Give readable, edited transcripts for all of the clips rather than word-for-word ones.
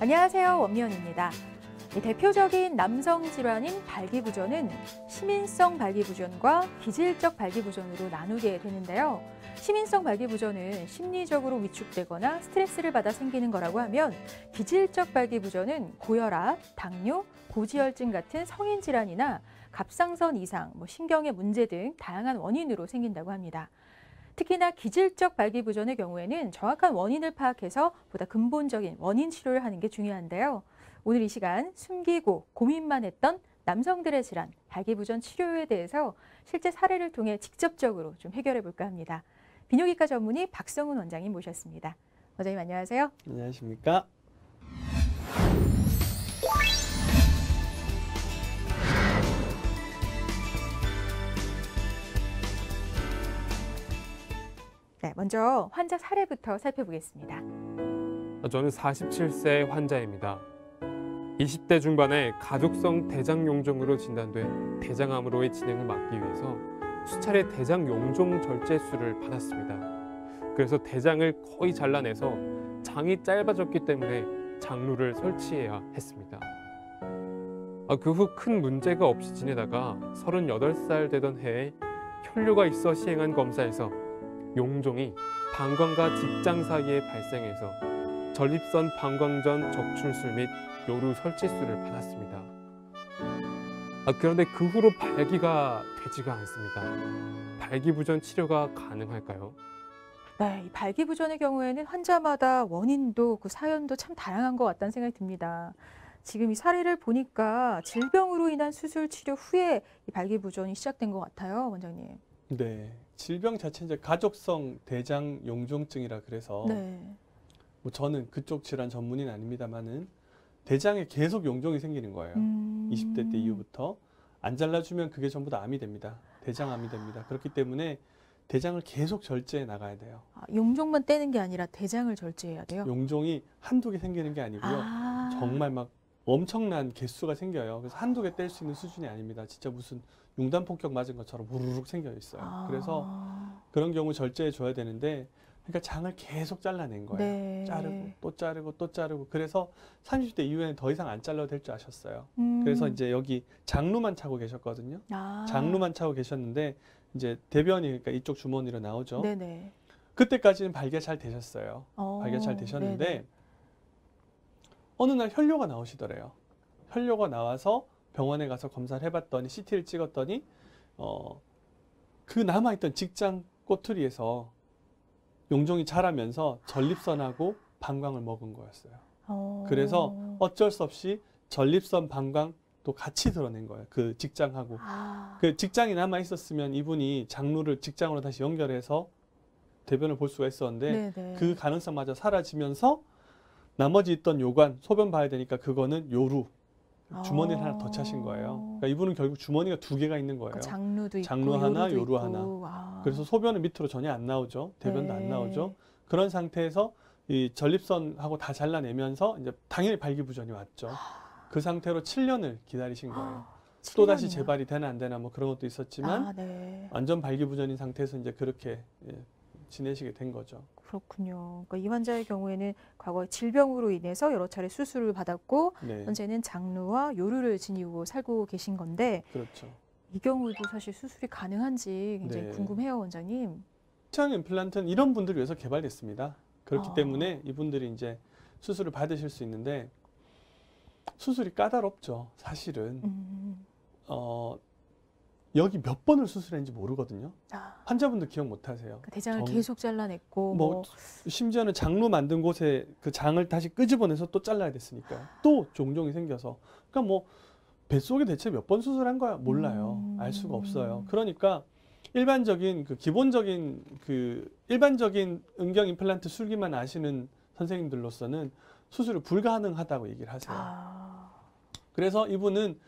안녕하세요, 원미연입니다. 대표적인 남성 질환인 발기부전은 시민성 발기부전과 기질적 발기부전으로 나누게 되는데요. 시민성 발기부전은 심리적으로 위축되거나 스트레스를 받아 생기는 거라고 하면, 기질적 발기부전은 고혈압, 당뇨, 고지혈증 같은 성인 질환이나 갑상선 이상, 신경의 문제 등 다양한 원인으로 생긴다고 합니다. 특히나 기질적 발기부전의 경우에는 정확한 원인을 파악해서 보다 근본적인 원인 치료를 하는 게 중요한데요. 오늘 이 시간 숨기고 고민만 했던 남성들의 질환, 발기부전 치료에 대해서 실제 사례를 통해 직접적으로 좀 해결해 볼까 합니다. 비뇨기과 전문의 박성훈 원장님 모셨습니다. 원장님 안녕하세요. 안녕하십니까? 네, 먼저 환자 사례부터 살펴보겠습니다. 저는 47세 환자입니다. 20대 중반에 가족성 대장용종으로 진단돼 대장암으로의 진행을 막기 위해서 수차례 대장용종 절제술을 받았습니다. 그래서 대장을 거의 잘라내서 장이 짧아졌기 때문에 장루를 설치해야 했습니다. 그 후 큰 문제가 없이 지내다가 38살 되던 해에 혈뇨가 있어 시행한 검사에서 용종이 방광과 직장 사이에 발생해서 전립선 방광전 적출술 및 요루 설치술을 받았습니다. 그런데 그 후로 발기가 되지가 않습니다. 발기부전 치료가 가능할까요? 네, 이 발기부전의 경우에는 환자마다 원인도 그 사연도 참 다양한 것 같다는 생각이 듭니다. 지금 이 사례를 보니까 질병으로 인한 수술 치료 후에 이 발기부전이 시작된 것 같아요, 원장님. 네, 질병 자체는 이제 가족성 대장용종증이라 그래서 저는 그쪽 질환 전문의는 아닙니다만은 대장에 계속 용종이 생기는 거예요. 20대 때 이후부터 안 잘라주면 그게 전부 다 암이 됩니다. 대장암이 됩니다. 그렇기 때문에 대장을 계속 절제해 나가야 돼요. 용종만 떼는 게 아니라 대장을 절제해야 돼요? 용종이 한두 개 생기는 게 아니고요. 정말 막 엄청난 개수가 생겨요. 그래서 한두 개 뗄 수 있는 수준이 아닙니다. 진짜 무슨 융단 폭격 맞은 것처럼 우르륵 생겨 있어요. 그래서 그런 경우 절제해 줘야 되는데, 그러니까 장을 계속 잘라낸 거예요. 네. 자르고 또 자르고 또 자르고. 그래서 30대 이후에는 더 이상 안 잘라도 될 줄 아셨어요. 그래서 이제 여기 장루만 차고 계셨거든요. 장루만 차고 계셨는데 이제 대변이, 그러니까 이쪽 주머니로 나오죠. 네네. 그때까지는 발기가 잘 되셨어요. 발기가 잘 되셨는데 네네. 어느 날 혈뇨가 나오시더래요. 혈뇨가 나와서 병원에 가서 검사를 해봤더니 CT를 찍었더니 그 남아있던 직장 꼬투리에서 용종이 자라면서 전립선하고 방광을 먹은 거였어요. 그래서 어쩔 수 없이 전립선 방광도 같이 드러낸 거예요. 그 직장하고. 그 직장이 남아있었으면 이분이 장루를 직장으로 다시 연결해서 대변을 볼 수가 있었는데 그 가능성마저 사라지면서 나머지 있던 요관, 소변 봐야 되니까 그거는 요루, 주머니를 하나 더 차신 거예요. 그러니까 이분은 결국 주머니가 두 개가 있는 거예요. 장루도 있고, 장루 하나, 요루 있고. 하나. 그래서 소변은 밑으로 전혀 안 나오죠. 대변도 안 나오죠. 그런 상태에서 이 전립선하고 다 잘라내면서 이제 당연히 발기부전이 왔죠. 그 상태로 7년을 기다리신 거예요. 또 다시 재발이 되나 안 되나 그런 것도 있었지만 완전 발기부전인 상태에서 이제 그렇게 지내시게 된 거죠. 그렇군요. 그러니까 이 환자의 경우에는 과거에 질병으로 인해서 여러 차례 수술을 받았고 현재는 장루와 요루를 지니고 살고 계신 건데, 그렇죠. 이 경우도 사실 수술이 가능한지 굉장히 궁금해요, 원장님. 시장 임플란트는 이런 분들을 위해서 개발됐습니다. 그렇기 때문에 이분들이 이제 수술을 받으실 수 있는데, 수술이 까다롭죠, 사실은. 여기 몇 번을 수술했는지 모르거든요. 환자분들 기억 못 하세요. 그 대장을 계속 잘라냈고 심지어는 장루 만든 곳에 그 장을 다시 끄집어내서 또 잘라야 됐으니까요. 또 종종이 생겨서. 그러니까 뱃속에 대체 몇 번 수술한 거야? 몰라요. 알 수가 없어요. 그러니까 일반적인 일반적인 음경 임플란트 술기만 아시는 선생님들로서는 수술이 불가능하다고 얘기를 하세요. 그래서 이분은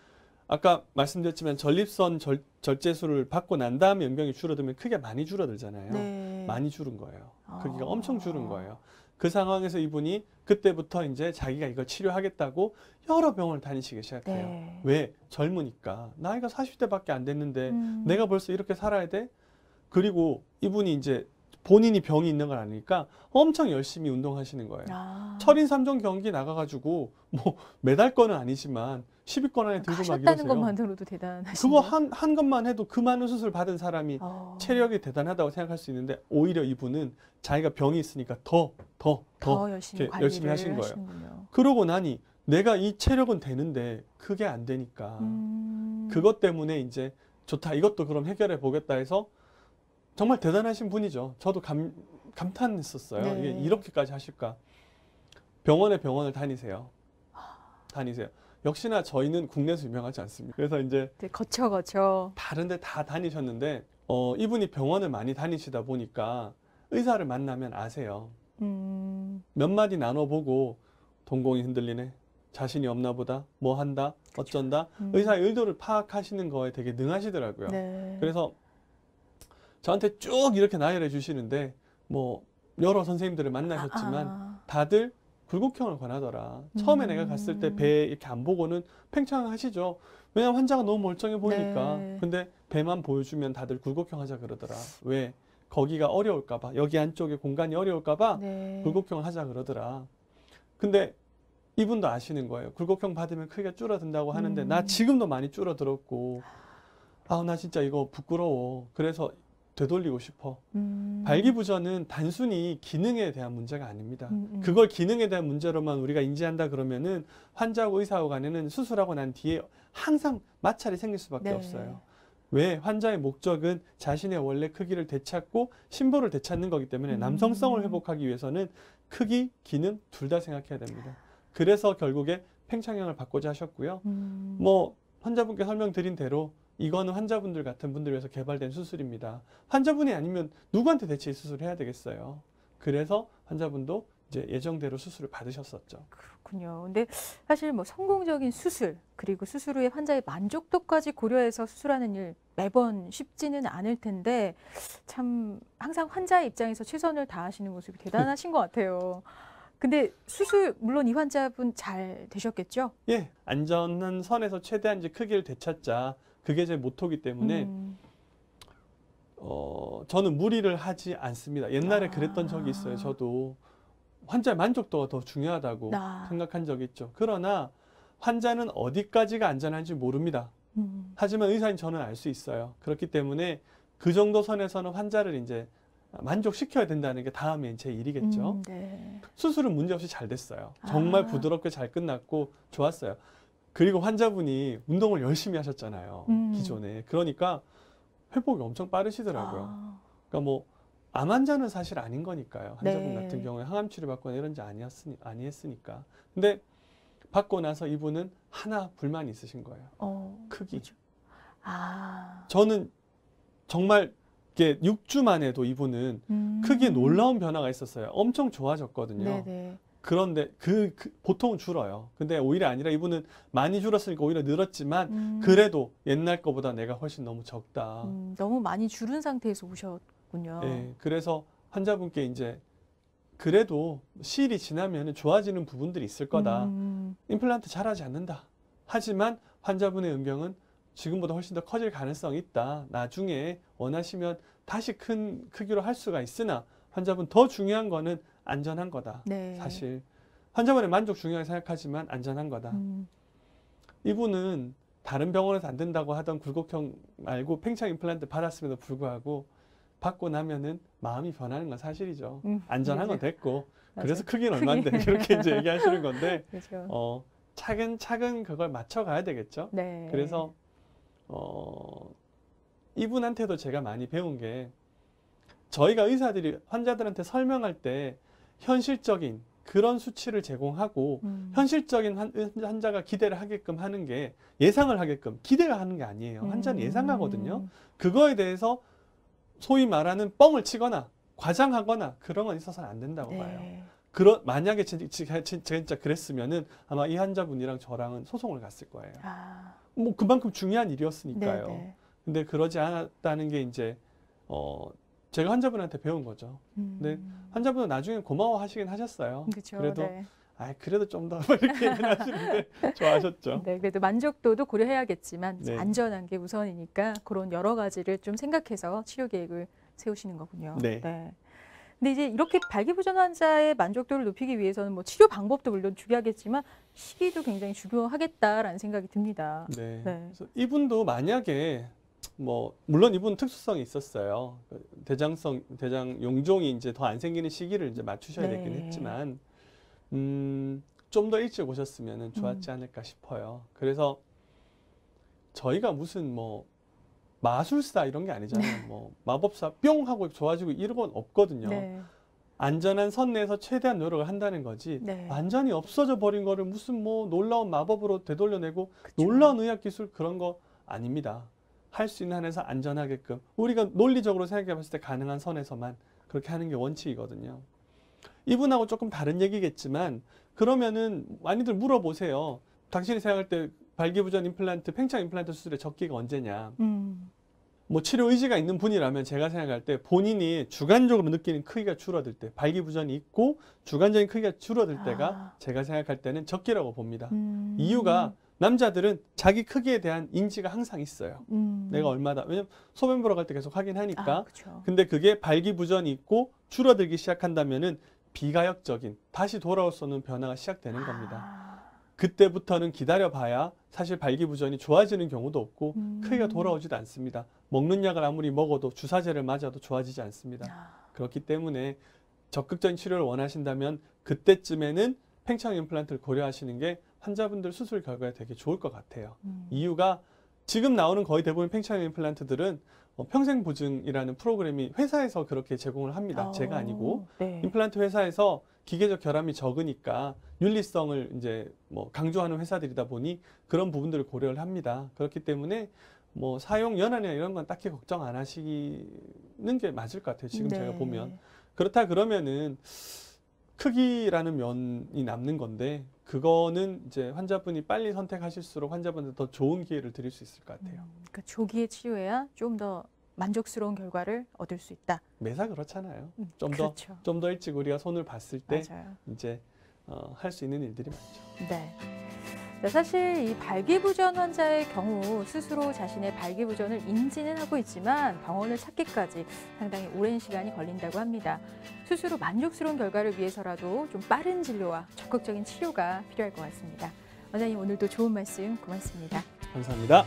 아까 말씀드렸지만 전립선 절제술을 받고 난 다음에 음경이 줄어들면 크게 많이 줄어들잖아요. 많이 줄은 거예요. 크기가 엄청 줄은 거예요. 그 상황에서 이분이 그때부터 이제 자기가 이걸 치료하겠다고 여러 병원을 다니시기 시작해요. 왜? 젊으니까. 나이가 40대밖에 안 됐는데 내가 벌써 이렇게 살아야 돼? 그리고 이분이 이제 본인이 병이 있는 걸 아니까 엄청 열심히 운동하시는 거예요. 아. 철인 3종 경기 나가가지고 뭐 메달권은 아니지만 10위권 안에 들고 막 하셨다는 이러세요. 것만으로도 대단하신데. 그거 한 것만 해도 그 많은 수술 받은 사람이 체력이 대단하다고 생각할 수 있는데 오히려 이분은 자기가 병이 있으니까 더 열심히 이렇게 관리를 열심히 하신 거예요. 하시는군요. 그러고 나니 내가 이 체력은 되는데 그게 안 되니까 그것 때문에 이제 좋다. 이것도 그럼 해결해 보겠다 해서 정말 대단하신 분이죠. 저도 감탄했었어요. 네. 이게 이렇게까지 하실까. 병원을 다니세요. 역시나 저희는 국내에서 유명하지 않습니다. 그래서 이제 네, 거쳐. 다른 데 다 다니셨는데 이분이 병원을 많이 다니시다 보니까 의사를 만나면 아세요. 몇 마디 나눠보고 동공이 흔들리네. 자신이 없나 보다. 뭐 한다. 어쩐다. 의사의 의도를 파악하시는 거에 되게 능하시더라고요. 네. 그래서 저한테 쭉 이렇게 나열해 주시는데 뭐 여러 선생님들을 만나셨지만 다들 굴곡형을 권하더라. 처음에 내가 갔을 때 배 이렇게 안 보고는 팽창하시죠. 왜냐면 환자가 너무 멀쩡해 보이니까. 네. 근데 배만 보여주면 다들 굴곡형 하자 그러더라. 왜? 거기가 어려울까 봐. 여기 안쪽에 공간이 어려울까 봐 네. 굴곡형을 하자 그러더라. 근데 이분도 아시는 거예요. 굴곡형 받으면 크기가 줄어든다고 하는데 나 지금도 많이 줄어들었고 나 진짜 이거 부끄러워. 그래서 되돌리고 싶어. 발기부전은 단순히 기능에 대한 문제가 아닙니다. 그걸 기능에 대한 문제로만 우리가 인지한다 그러면은 환자하고 의사하고 간에는 수술하고 난 뒤에 항상 마찰이 생길 수밖에 네. 없어요. 왜? 환자의 목적은 자신의 원래 크기를 되찾고 심부를 되찾는 거기 때문에 남성성을 회복하기 위해서는 크기, 기능 둘 다 생각해야 됩니다. 그래서 결국에 팽창형을 받고자 하셨고요. 뭐 환자분께 설명드린 대로 이거는 환자분들 같은 분들 위해서 개발된 수술입니다. 환자분이 아니면 누구한테 대체 이 수술을 해야 되겠어요. 그래서 환자분도 이제 예정대로 수술을 받으셨었죠. 그렇군요. 근데 사실 뭐 성공적인 수술 그리고 수술 후에 환자의 만족도까지 고려해서 수술하는 일 매번 쉽지는 않을 텐데 참 항상 환자의 입장에서 최선을 다하시는 모습이 대단하신 것 같아요. 근데 수술 물론 이 환자분 잘 되셨겠죠? 예, 안전한 선에서 최대한 이제 크기를 되찾자. 그게 제 모토기 때문에 저는 무리를 하지 않습니다. 옛날에 그랬던 적이 있어요. 저도 환자의 만족도가 더 중요하다고 생각한 적이 있죠. 그러나 환자는 어디까지가 안전한지 모릅니다. 하지만 의사인 저는 알 수 있어요. 그렇기 때문에 그 정도 선에서는 환자를 이제 만족시켜야 된다는 게 다음에 제 일이겠죠. 네. 수술은 문제없이 잘 됐어요. 정말 부드럽게 잘 끝났고 좋았어요. 그리고 환자분이 운동을 열심히 하셨잖아요. 기존에. 그러니까 회복이 엄청 빠르시더라고요. 그러니까 뭐 암 환자는 사실 아닌 거니까요. 환자분 네. 같은 경우에 항암 치료 받거나 이런지 아니했으니까. 근데 받고 나서 이분은 하나 불만이 있으신 거예요. 크기. 그렇죠. 저는 정말 이게 6주만 해도 이분은 크기에 놀라운 변화가 있었어요. 엄청 좋아졌거든요. 네네. 그런데 보통은 줄어요. 근데 오히려 아니라 이분은 많이 줄었으니까 오히려 늘었지만 그래도 옛날 거보다 내가 훨씬 너무 적다. 너무 많이 줄은 상태에서 오셨군요. 네, 그래서 환자분께 이제 그래도 시일이 지나면 좋아지는 부분들이 있을 거다. 임플란트 잘하지 않는다. 하지만 환자분의 음경은 지금보다 훨씬 더 커질 가능성이 있다. 나중에 원하시면 다시 큰 크기로 할 수가 있으나 환자분 더 중요한 거는 안전한 거다. 네. 사실 환자분의 만족 중요하게 생각하지만 안전한 거다. 이분은 다른 병원에서 안 된다고 하던 굴곡형 말고 팽창 임플란트 받았음에도 불구하고 받고 나면은 마음이 변하는 건 사실이죠. 안전한 건 됐고 그래서 크기는 얼마인데 그렇게 이제 얘기하시는 건데 그렇죠. 차근차근 그걸 맞춰가야 되겠죠. 네. 그래서 이분한테도 제가 많이 배운 게 저희가 의사들이 환자들한테 설명할 때 현실적인 그런 수치를 제공하고 현실적인 환자가 기대를 하게끔 하는 게 예상을 하게끔 기대가 하는 게 아니에요. 환자는 예상하거든요. 그거에 대해서 소위 말하는 뻥을 치거나 과장하거나 그런 건 있어서는 안 된다고 봐요. 만약에 진짜 그랬으면은 아마 이 환자분이랑 저랑은 소송을 갔을 거예요. 뭐 그만큼 중요한 일이었으니까요. 네네. 근데 그러지 않았다는 게 이제 제가 환자분한테 배운 거죠. 근데 환자분은 나중에 고마워하시긴 하셨어요. 그쵸, 그래도 네. 그래도 좀 더 이렇게 하시는데 좋아하셨죠. 네, 그래도 만족도도 고려해야겠지만 네. 안전한 게 우선이니까 그런 여러 가지를 좀 생각해서 치료 계획을 세우시는 거군요. 네. 근데 이제 이렇게 발기부전 환자의 만족도를 높이기 위해서는 뭐 치료 방법도 물론 중요하겠지만 시기도 굉장히 중요하겠다라는 생각이 듭니다. 네. 네. 그래서 이분도 만약에 뭐 물론 이분 특수성이 있었어요. 대장 용종이 이제 더 안 생기는 시기를 이제 맞추셔야 네. 됐긴 했지만 좀 더 일찍 오셨으면 좋았지 않을까 싶어요. 그래서 저희가 무슨 뭐 마술사 이런 게 아니잖아요. 뭐 마법사 뿅 하고 좋아지고 이런 건 없거든요. 네. 안전한 선 내에서 최대한 노력을 한다는 거지 네. 완전히 없어져 버린 거를 무슨 뭐 놀라운 마법으로 되돌려내고 그쵸. 놀라운 의학 기술 그런 거 아닙니다. 할 수 있는 한에서 안전하게끔 우리가 논리적으로 생각해 봤을 때 가능한 선에서만 그렇게 하는 게 원칙이거든요. 이분하고 조금 다른 얘기겠지만 그러면은 많이들 물어보세요. 당신이 생각할 때 발기부전 임플란트, 팽창 임플란트 수술의 적기가 언제냐. 뭐 치료 의지가 있는 분이라면 제가 생각할 때 본인이 주관적으로 느끼는 크기가 줄어들 때, 발기부전이 있고 주관적인 크기가 줄어들 때가 제가 생각할 때는 적기라고 봅니다. 이유가 남자들은 자기 크기에 대한 인지가 항상 있어요. 내가 얼마다. 왜냐면 소변 보러 갈 때 계속 확인하니까. 그쵸. 근데 그게 발기부전이 있고 줄어들기 시작한다면은 비가역적인 다시 돌아올 수 없는 변화가 시작되는 겁니다. 그때부터는 기다려봐야 사실 발기부전이 좋아지는 경우도 없고 크기가 돌아오지도 않습니다. 먹는 약을 아무리 먹어도 주사제를 맞아도 좋아지지 않습니다. 그렇기 때문에 적극적인 치료를 원하신다면 그때쯤에는 팽창 임플란트를 고려하시는 게 환자분들 수술 결과에 되게 좋을 것 같아요. 이유가 지금 나오는 거의 대부분 팽창 임플란트들은 평생보증이라는 프로그램이 회사에서 그렇게 제공을 합니다. 제가 아니고. 네. 임플란트 회사에서 기계적 결함이 적으니까 윤리성을 이제 뭐 강조하는 회사들이다 보니 그런 부분들을 고려를 합니다. 그렇기 때문에 뭐 사용 연한이나 이런 건 딱히 걱정 안 하시는 게 맞을 것 같아요. 지금 네. 제가 보면. 그렇다 그러면은 크기라는 면이 남는 건데 그거는 이제 환자분이 빨리 선택하실수록 환자분한테 더 좋은 기회를 드릴 수 있을 것 같아요. 그러니까 조기에 치료해야 좀 더 만족스러운 결과를 얻을 수 있다. 매사 그렇잖아요. 그렇죠. 좀 더 일찍 우리가 손을 봤을 때 맞아요. 이제 할 수 있는 일들이 많죠. 네. 네, 사실 이 발기부전 환자의 경우 스스로 자신의 발기부전을 인지는 하고 있지만 병원을 찾기까지 상당히 오랜 시간이 걸린다고 합니다. 스스로 만족스러운 결과를 위해서라도 좀 빠른 진료와 적극적인 치료가 필요할 것 같습니다. 원장님 오늘도 좋은 말씀 고맙습니다. 감사합니다.